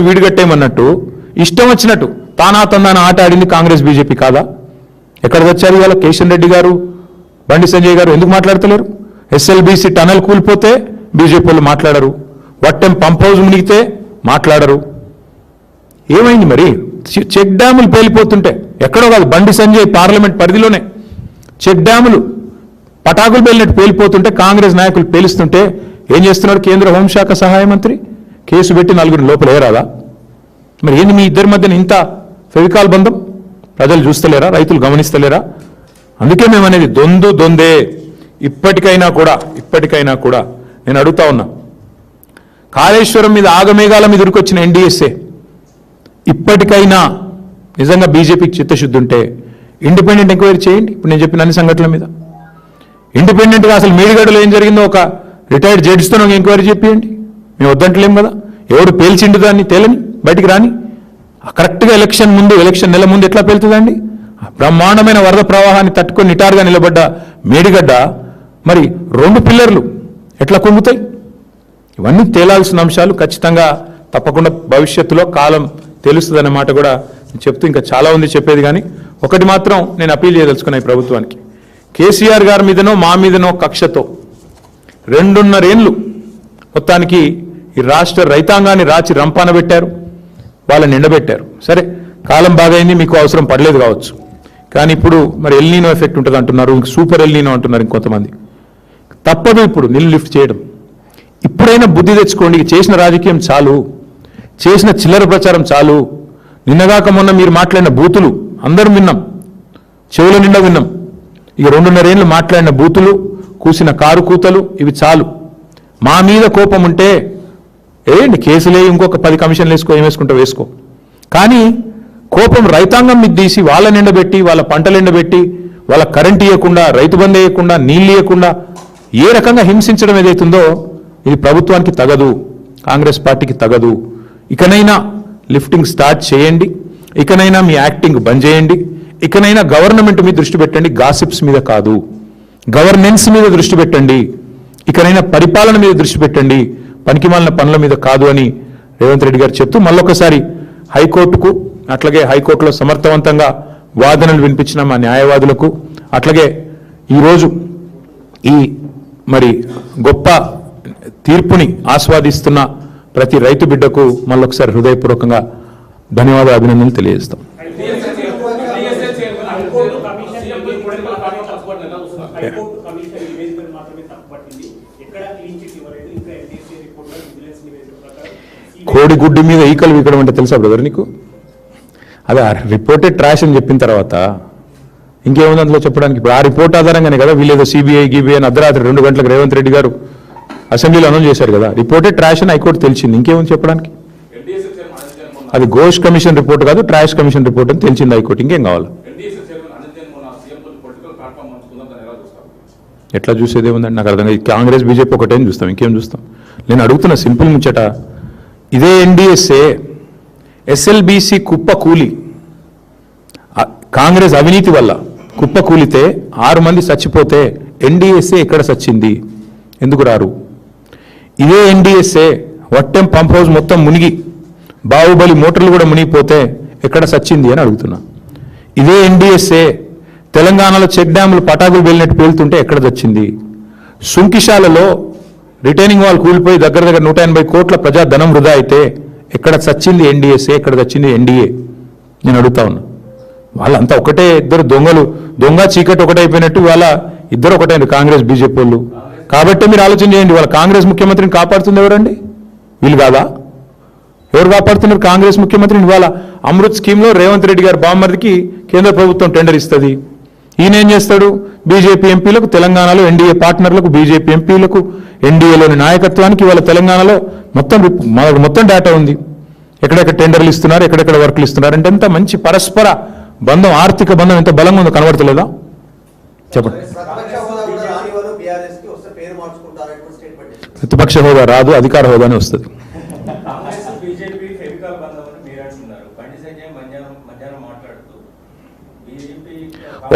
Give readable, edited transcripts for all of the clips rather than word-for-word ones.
వీడుగట్టేమన్నట్టు ఇష్టం వచ్చినట్టు తానా తందాన ఆట ఆడింది కాంగ్రెస్ బీజేపీ కాదా? ఎక్కడికి వచ్చారు ఇవాళ కిషన్ రెడ్డి గారు, బండి సంజయ్ గారు ఎందుకు మాట్లాడతలేరు? ఎస్ఎల్బీసీ టనల్ కూలిపోతే బీజేపీ వాళ్ళు మాట్లాడరు, వట్టెం పంప్ హౌస్ మునిగితే మాట్లాడరు. ఏమైంది మరి? చెక్ డ్యాములు పేలిపోతుంటే ఎక్కడో కాదు, బండి సంజయ్ పార్లమెంట్ పరిధిలోనే చెక్ డ్యాములు పటాకులు పేలినట్టు పేలిపోతుంటే కాంగ్రెస్ నాయకులు పేలుస్తుంటే ఏం చేస్తున్నాడు కేంద్ర హోంశాఖ సహాయ మంత్రి? కేసు పెట్టి నలుగురు లోపల ఏరాదా? మరి ఏంది మీ ఇద్దరి మధ్యన ఇంత ఫెవికాల్ బంధం? ప్రజలు చూస్తలేరా? రైతులు గమనిస్తలేరా? అందుకే మేము అనేది దొందే. ఇప్పటికైనా కూడా నేను అడుగుతా ఉన్నా, కాళేశ్వరం మీద ఆగమేఘాల మీద ఉరికొచ్చిన ఎన్డీఎస్ఏ ఇప్పటికైనా నిజంగా బీజేపీకి చిత్తశుద్ధి ఉంటే ఇండిపెండెంట్ ఎంక్వైరీ చేయండి. ఇప్పుడు నేను చెప్పిన అన్ని సంఘటనల మీద ఇండిపెండెంట్గా అసలు మేడిగడ్డలో ఏం జరిగిందో ఒక రిటైర్డ్ జడ్జితో ఎంక్వైరీ చెప్పేయండి. మేము వద్దంటలేం కదా. ఎవడు పేల్చిండు దాన్ని తేలని బయటికి రాని. కరెక్ట్గా ఎలక్షన్ నెల ముందు ఎట్లా పేలుతుందండి? బ్రహ్మాండమైన వరద ప్రవాహాన్ని తట్టుకొని నిటారుగా నిలబడ్డ మేడిగడ్డ మరి 2 పిల్లర్లు ఎట్లా కుంగుతాయి? ఇవన్నీ తేలాల్సిన అంశాలు. ఖచ్చితంగా తప్పకుండా భవిష్యత్తులో కాలం తెలుస్తుందనే మాట కూడా చెప్తూ ఇంకా చాలా ఉంది చెప్పేది. కానీ ఒకటి మాత్రం నేను అపీల్ చేయదలుచుకున్నా ఈ ప్రభుత్వానికి, కేసీఆర్ గారి మీదనో మా మీదనో కక్షతో 2.5 ఏళ్ళు మొత్తానికి ఈ రాష్ట్ర రైతాంగాన్ని రాచి రంపాన పెట్టారు, వాళ్ళని నిండబెట్టారు. సరే, కాలం బాగైంది, మీకు అవసరం పడలేదు కావచ్చు. కానీ ఇప్పుడు మరి ఎల్నీనో ఎఫెక్ట్ ఉంటుంది అంటున్నారు, సూపర్ ఎల్నీనో అంటున్నారు ఇంకొంతమంది. తప్పదు ఇప్పుడు నీళ్ళు లిఫ్ట్ చేయడం. ఇప్పుడైనా బుద్ధి తెచ్చుకోండి. చేసిన రాజకీయం చాలు, చేసిన చిల్లర ప్రచారం చాలు. నిన్నగాక మొన్న మీరు మాట్లాడిన బూతులు అందరం విన్నాం, చెవుల నిండా విన్నాం. ఇక 2.5 ఏళ్ళు మాట్లాడిన బూతులు, కూసిన కారు కూతలు ఇవి చాలు. మా మీద కోపం ఉంటే ఏంటి కేసులే, ఇంకొక 10 కమిషన్లు వేసుకో, ఏం వేసుకుంటావు వేసుకో. కానీ కోపం రైతాంగం మీద తీసి వాళ్ళ నిండబెట్టి, వాళ్ళ పంటలు ఎండబెట్టి, వాళ్ళ కరెంట్ ఇవ్వకుండా, రైతు బంద్ వేయకుండా, నీళ్ళు ఇవ్వకుండా ఏ రకంగా హింసించడం ఏదైతుందో ఇది ప్రభుత్వానికి తగదు, కాంగ్రెస్ పార్టీకి తగదు. ఇకనైనా లిఫ్టింగ్ స్టార్ట్ చేయండి, ఇకనైనా మీ యాక్టింగ్ బంద్ చేయండి, ఇకనైనా గవర్నమెంట్ మీద దృష్టి పెట్టండి, గాసిప్స్ మీద కాదు. గవర్నెన్స్ మీద దృష్టి పెట్టండి, ఇకనైనా పరిపాలన మీద దృష్టి పెట్టండి, పనికిమాలిన పనుల మీద కాదు అని రేవంత్ రెడ్డి గారు చెప్తూ మళ్ళొకసారి హైకోర్టుకు, అట్లాగే హైకోర్టులో సమర్థవంతంగా వాదనలు వినిపించిన మా న్యాయవాదులకు, అట్లాగే ఈరోజు ఈ మరి గొప్ప తీర్పుని ఆస్వాదిస్తున్న ప్రతి రైతు బిడ్డకు మళ్ళొకసారి హృదయపూర్వకంగా ధన్యవాదాలు, అభినందనలు తెలియజేస్తాం. కోడి గుడ్డి మీద ఈకలు వీకడం అంటే తెలుసా బ్రదర్ నీకు? అదే ఆ రిపోర్టే ట్రాష్ అని చెప్పిన తర్వాత ఇంకేముంది అందులో చెప్పడానికి? ఇప్పుడు ఆ రిపోర్ట్ ఆధారంగానే కదా వీళ్ళేదో సిబిఐ గీబీఐ అని అర్ధరాత్రి 2 గంటలకు రేవంత్ రెడ్డి గారు అసెంబ్లీలో అనౌన్స్ చేశారు కదా. రిపోర్టే ట్రాష్ అని హైకోర్టు తెలిసింది, ఇంకేముంది చెప్పడానికి? అది ఘోష్ కమిషన్ రిపోర్ట్ కాదు, ట్రాష్ కమిషన్ రిపోర్ట్ అని తెలిసింది హైకోర్టు. ఇంకేం కావాలి? ఎట్లా చూసేదే ఉందండి నాకు అర్థం కాదు. కాంగ్రెస్ బీజేపీ ఒకటే చూస్తాం, ఇంకేం చూస్తాం? నేను అడుగుతున్న సింపుల్ ముచ్చట, ఇదే ఎన్డీఎస్ఏ ఎస్ఎల్బీసీ కుప్ప కూలి, కాంగ్రెస్ అవినీతి వల్ల కుప్ప కూలితే 6 మంది చచ్చిపోతే ఎన్డీఎస్ఏ ఎక్కడ చచ్చింది? ఎందుకు రారు? ఇదే ఎన్డీఎస్ఏ వట్టెం పంప్ హౌస్ మొత్తం మునిగి బాహుబలి మోటార్లు కూడా మునిగిపోతే ఎక్కడ చచ్చింది అని అడుగుతున్నా. ఇదే ఎన్డీఎస్ఏ తెలంగాణలో చెక్ డ్యాములు పటాకులు వెళ్ళినట్టు పేలుతుంటే ఎక్కడ చచ్చింది? సుంకిశాలలో రిటైనింగ్ వాల్ కూలిపోయి దగ్గర 180 కోట్ల ప్రజా ధనం వృధా అయితే ఎక్కడ చచ్చింది ఎన్డీఎస్ఏ? ఎక్కడ చచ్చింది ఎన్డీఏ? నేను అడుగుతా ఉన్నా. వాళ్ళంతా ఒకటే, ఇద్దరు దొంగ చీకటి ఒకటైపోయినట్టు వాళ్ళ ఇద్దరు ఒకటైన కాంగ్రెస్ బీజేపీ వాళ్ళు. కాబట్టి మీరు ఆలోచన చేయండి, వాళ్ళ కాంగ్రెస్ ముఖ్యమంత్రిని కాపాడుతుంది ఎవరండి? వీళ్ళు కాదా? ఎవరు కాపాడుతున్నారు కాంగ్రెస్ ముఖ్యమంత్రిని? ఇవాళ అమృత్ స్కీమ్లో రేవంత్ రెడ్డి గారి బామ్మర్దికి కేంద్ర ప్రభుత్వం టెండర్ ఇస్తుంది. ఈయన ఏం చేస్తాడు? బీజేపీ ఎంపీలకు, తెలంగాణలో ఎన్డీఏ పార్ట్నర్లకు, బీజేపీ ఎంపీలకు, ఎన్డీఏలోని నాయకత్వానికి ఇవాళ తెలంగాణలో మొత్తం డేటా ఉంది. ఎక్కడెక్కడ టెండర్లు ఇస్తున్నారు, ఎక్కడెక్కడ వర్క్లు ఇస్తున్నారు అంటే ఎంత మంచి పరస్పర బంధం, ఆర్థిక బంధం ఎంత బలంగా ఉందో కనబడతలేదా? చెప్పండి. ప్రతిపక్ష హోదా రాదు, అధికార హోదానే వస్తుంది.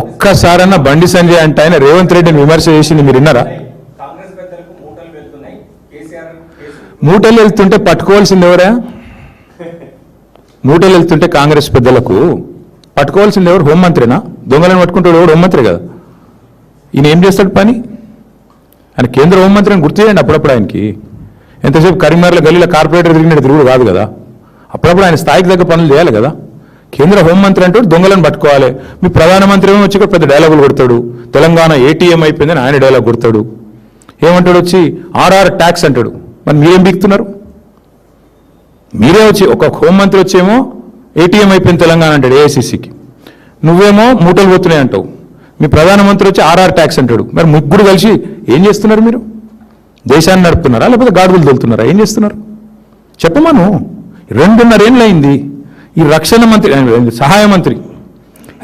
ఒక్కసారన్నా బండి సంజయ్ అంటే ఆయన రేవంత్ రెడ్డిని విమర్శ చేసింది మీరు విన్నారా? మూటలు వెళ్తుంటే పట్టుకోవాల్సింది ఎవరా? మూటలు వెళ్తుంటే కాంగ్రెస్ పెద్దలకు పట్టుకోవాల్సింది ఎవరు? హోంమంత్రినా? దొంగలను పట్టుకుంటాడు ఎవరు? హోంమంత్రి కదా. ఈయన ఏం చేస్తాడు పని? ఆయన కేంద్ర హోంమంత్రి అని గుర్తు చేయండి అప్పుడప్పుడు ఆయనకి. ఎంతసేపు కరీంనగర్లో గల్లీలో కార్పొరేటర్ తిరిగినట్టు తిరుగుడు కాదు కదా. అప్పుడప్పుడు ఆయన స్థాయికి తగ్గ పనులు చేయాలి కదా. కేంద్ర హోంమంత్రి అంటూ దొంగలను పట్టుకోవాలి. మీ ప్రధానమంత్రి ఏమో వచ్చి ఇక్కడ పెద్ద డైలాగులు కొడతాడు. తెలంగాణ ఏటీఎం అయిపోయిందని ఆయన డైలాగ్ కొడతాడు. ఏమంటాడు వచ్చి ఆర్ఆర్ ట్యాక్స్ అంటాడు. మరి మీరేం బిగుతున్నారు? మీరే వచ్చి ఒక హోంమంత్రి వచ్చేమో ఏటీఎం అయిపోయింది తెలంగాణ అంటాడు ఏఐసీసీకి. నువ్వేమో మూటలు పోతున్నాయి అంటావు. మీ ప్రధానమంత్రి వచ్చి ఆర్ఆర్ ట్యాక్స్ అంటాడు. మరి ముగ్గురు కలిసి ఏం చేస్తున్నారు మీరు? దేశాన్ని నడుపుతున్నారా లేకపోతే గాడుగులు తోలుతున్నారా? ఏం చేస్తున్నారు చెప్పమను. 2.5 ఏళ్ళు అయింది. ఈ రక్షణ మంత్రి సహాయ మంత్రి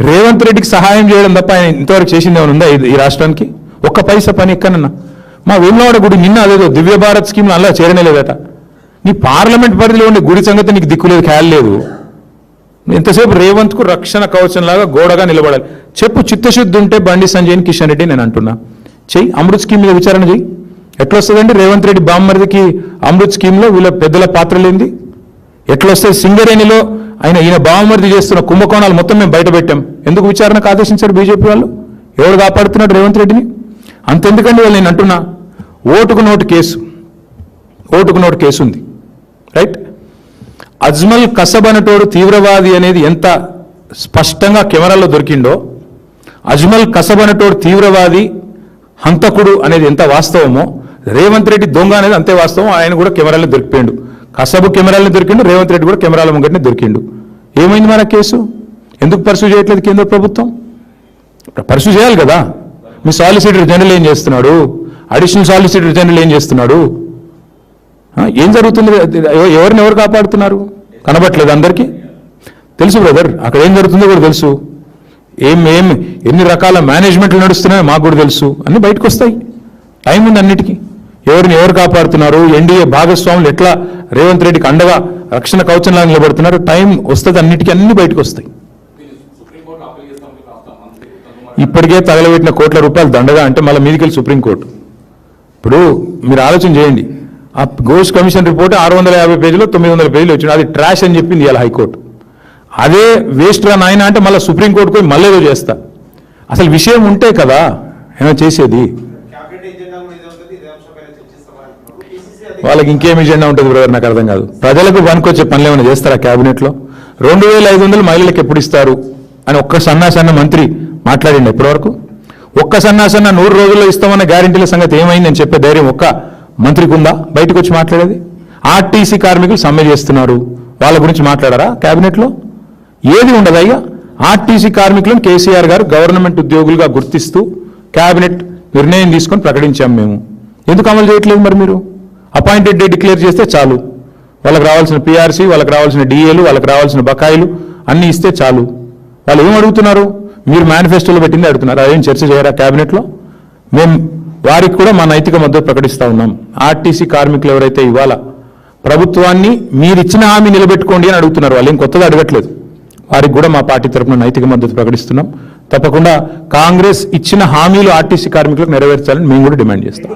రేవంత్ రెడ్డికి సహాయం చేయడం తప్ప ఆయన ఇంతవరకు చేసింది ఏమైనా ఉందా ఈ రాష్ట్రానికి? ఒక్క పైసా పని ఎక్కనన్నా? మా వేములవాడ గుడి నిన్న అదేదో దివ్య భారత్ స్కీమ్ అలా చేరనేలేదట. నీ పార్లమెంట్ పరిధిలో ఉండే గుడి సంగతి నీకు దిక్కులేదు, ఖయాల్ లేదు. ఎంతసేపు రేవంత్కు రక్షణ కవచంలాగా గోడగా నిలబడాలి. చెప్పు, చిత్తశుద్ధి ఉంటే బండి సంజయ్ని కిషన్ రెడ్డి నేను అంటున్నా చెయ్యి. అమృత్ స్కీమ్ మీద విచారణ చెయ్యి. ఎట్లా వస్తుందండి రేవంత్ రెడ్డి బామ్మరిదికి అమృత్ స్కీమ్లో వీళ్ళ పెద్దల పాత్ర లేనిది? ఎట్లా వస్తుంది? సింగరేణిలో ఈయన బామ్మరిది చేస్తున్న కుంభకోణాలు మొత్తం మేము బయట పెట్టాం. ఎందుకు విచారణకు ఆదేశించారు బీజేపీ వాళ్ళు? ఎవరు కాపాడుతున్నాడు రేవంత్ రెడ్డిని? అంతెందుకండి వాళ్ళు నేను అంటున్నా, ఓటుకు నోటు కేసు ఉంది, రైట్? అజ్మల్ కసబ్ అనేటోడు తీవ్రవాది అనేది ఎంత స్పష్టంగా కెమెరాలో దొరికిండో, అజ్మల్ కసబ్ అనేటోడు తీవ్రవాది హంతకుడు అనేది ఎంత వాస్తవమో, రేవంత్ రెడ్డి దొంగ అనేది అంతే వాస్తవం. ఆయన కూడా కెమెరాలో దొరికిపోయాడు. కసబు కెమెరాలో దొరికిండు, రేవంత్ రెడ్డి కూడా కెమెరాల ముంగటనే దొరికిండు. ఏమైంది మన కేసు? ఎందుకు పర్సూ చేయట్లేదు కేంద్ర ప్రభుత్వం? పర్సూ చేయాలి కదా. మీ సాలిసిటర్ జనరల్ ఏం చేస్తున్నాడు? అడిషనల్ సాలిసిటర్ జనరల్ ఏం చేస్తున్నాడు? ఏం జరుగుతుంది? ఎవరిని ఎవరు కాపాడుతున్నారు? కనబట్లేదు అందరికీ? తెలుసు బ్రదర్, అక్కడ ఏం జరుగుతుందో కూడా తెలుసు. ఎన్ని రకాల మేనేజ్మెంట్లు నడుస్తున్నాయో మాకు కూడా తెలుసు. అన్నీ బయటకు వస్తాయి. టైం ఉంది అన్నిటికీ. ఎవరు కాపాడుతున్నారు? ఎన్డీఏ భాగస్వాములు ఎట్లా రేవంత్ రెడ్డికి అండగా రక్షణ కవచంలా నిలబడుతున్నారు? టైం వస్తుంది, అన్నిటికీ అన్ని బయటకు వస్తాయి. ఇప్పటికే తగలబెట్టిన కోట్ల రూపాయలు దండగా అంటే మళ్ళీ మీదికెళ్ళి సుప్రీంకోర్టు. ఇప్పుడు మీరు ఆలోచన చేయండి. ఆ ఘోష్ కమిషన్ రిపోర్ట్ 650 పేజీలో 900 పేజీలు వచ్చింది. అది ట్రాష్ అని చెప్పింది ఇవాళ హైకోర్టు. అదే వేస్ట్ రా నాయన అంటే మళ్ళీ సుప్రీంకోర్టు పోయి మళ్ళీ ఏదో చేస్తా. అసలు విషయం ఉంటే కదా ఏమైనా చేసేది. వాళ్ళకి ఇంకేం ఎజెండా ఉంటుంది బ్రదర్? నాకు అర్థం కాదు. ప్రజలకు పనికొచ్చే పనులు ఏమైనా చేస్తారా క్యాబినెట్లో? 2500 మహిళలకు ఎప్పుడు ఇస్తారు అని ఒక్క సన్నాసన్న మంత్రి మాట్లాడిండి ఇప్పటివరకు? ఒక్క సన్నాసన్న 100 రోజుల్లో ఇస్తామన్న గ్యారెంటీల సంగతి ఏమైందని చెప్పే ధైర్యం ఒక్క మంత్రికి ఉందా బయటకు వచ్చి మాట్లాడేది? ఆర్టీసీ కార్మికులు సమ్మె చేస్తున్నారు, వాళ్ళ గురించి మాట్లాడారా క్యాబినెట్లో? ఏది ఉండదు అయ్యా. ఆర్టీసీ కార్మికులను కేసీఆర్ గారు గవర్నమెంట్ ఉద్యోగులుగా గుర్తిస్తూ క్యాబినెట్ నిర్ణయం తీసుకొని ప్రకటించాం మేము. ఎందుకు అమలు చేయట్లేదు మరి మీరు? అపాయింటెడ్ డే డిక్లేర్ చేస్తే చాలు. వాళ్ళకి రావాల్సిన పీఆర్సీ, వాళ్ళకి రావాల్సిన డిఏలు, వాళ్ళకి రావాల్సిన బకాయిలు అన్నీ ఇస్తే చాలు. వాళ్ళు ఏం అడుగుతున్నారు? మీరు మేనిఫెస్టోలో పెట్టింది అడుగుతున్నారు. అదేం చర్చ చేయరా క్యాబినెట్లో? మేము వారికి కూడా మా నైతిక మద్దతు ప్రకటిస్తూ ఉన్నాం. ఆర్టీసీ కార్మికులు ఎవరైతే ఇవాళ ప్రభుత్వాన్ని మీరు ఇచ్చిన హామీ నిలబెట్టుకోండి అని అడుగుతున్నారు, వాళ్ళు ఏం కొత్తగా అడగట్లేదు. వారికి కూడా మా పార్టీ తరఫున నైతిక మద్దతు ప్రకటిస్తున్నాం. తప్పకుండా కాంగ్రెస్ ఇచ్చిన హామీలు ఆర్టీసీ కార్మికులకు నెరవేర్చాలని మేము కూడా డిమాండ్ చేస్తాం.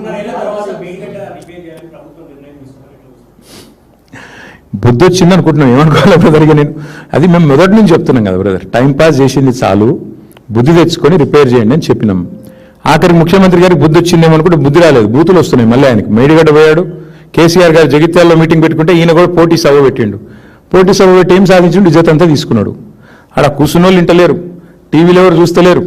బుద్ధి వచ్చింది అనుకుంటున్నాం, ఏమనుకోవాలి బ్రదర్? నేను అది మేము మొదటి నుంచి చెప్తున్నాం కదా బ్రదర్, టైంపాస్ చేసింది చాలు, బుద్ధి తెచ్చుకొని రిపేర్ చేయండి అని చెప్పినాం. ఆఖరికి ముఖ్యమంత్రి గారికి బుద్ధి వచ్చిందేమనుకుంటే బుద్ధి రాలేదు, బూతులు వస్తున్నాయి మళ్ళీ ఆయనకి. మేడిగడ్డ పోయాడు, కేసీఆర్ గారు జగిత్యాలలో మీటింగ్ పెట్టుకుంటే ఈయన కూడా పోటీ సభ పెట్టిండు. పోటీ సభ పెట్టి ఏం సాధించిండు? ఇజ్జత్ అంతా తీసుకున్నాడు. ఆడ కూర్చున్న వాళ్ళు ఇంటలేరు, టీవీలో ఎవరు చూస్తలేరు.